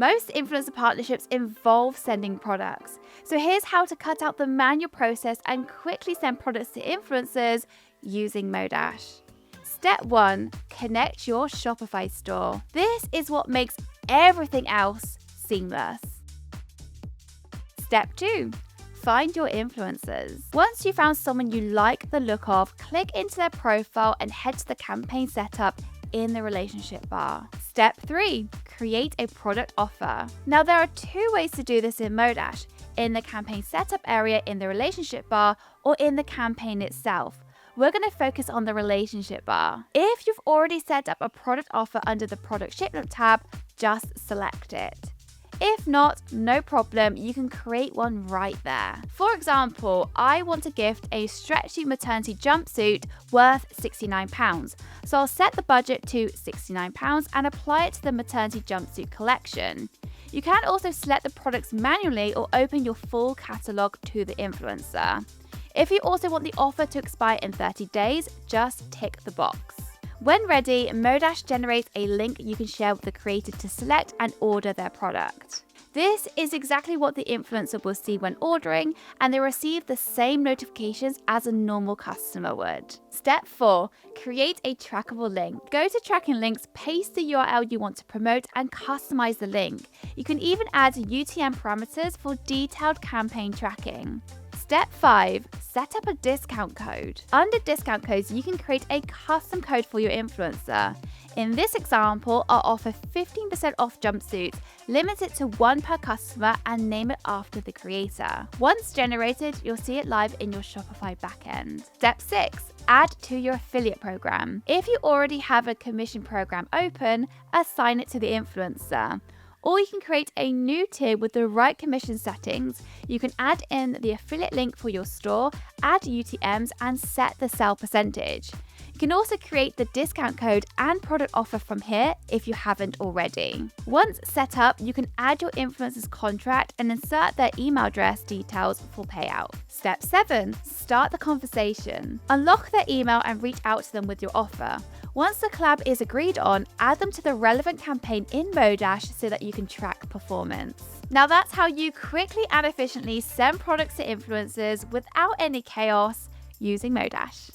Most influencer partnerships involve sending products. So here's how to cut out the manual process and quickly send products to influencers using Modash. Step 1, connect your Shopify store. This is what makes everything else seamless. Step 2, find your influencers. Once you've found someone you like the look of, click into their profile and head to the campaign setup in the relationship bar. Step 3, create a product offer. Now there are 2 ways to do this in Modash, in the campaign setup area in the relationship bar or in the campaign itself. We're going to focus on the relationship bar. If you've already set up a product offer under the product shipment tab, just select it. If not, no problem, you can create one right there. For example, I want to gift a stretchy maternity jumpsuit worth £69. So I'll set the budget to £69 and apply it to the maternity jumpsuit collection. You can also select the products manually or open your full catalogue to the influencer. If you also want the offer to expire in 30 days, just tick the box. When ready, Modash generates a link you can share with the creator to select and order their product. This is exactly what the influencer will see when ordering, and they receive the same notifications as a normal customer would. Step 4, create a trackable link. Go to tracking links, paste the URL you want to promote, and customize the link. You can even add UTM parameters for detailed campaign tracking. Step 5, set up a discount code. Under discount codes, you can create a custom code for your influencer. In this example, I'll offer 15% off jumpsuits, limit it to 1 per customer, and name it after the creator. Once generated, you'll see it live in your Shopify backend. Step 6, add to your affiliate program. If you already have a commission program open, assign it to the influencer. Or you can create a new tier with the right commission settings. You can add in the affiliate link for your store, add UTMs, and set the sell percentage. You can also create the discount code and product offer from here if you haven't already. Once set up, you can add your influencer's contract and insert their email address details for payout. Step 7, start the conversation. Unlock their email and reach out to them with your offer. Once the collab is agreed on, add them to the relevant campaign in Modash so that you can track performance. Now that's how you quickly and efficiently send products to influencers without any chaos using Modash.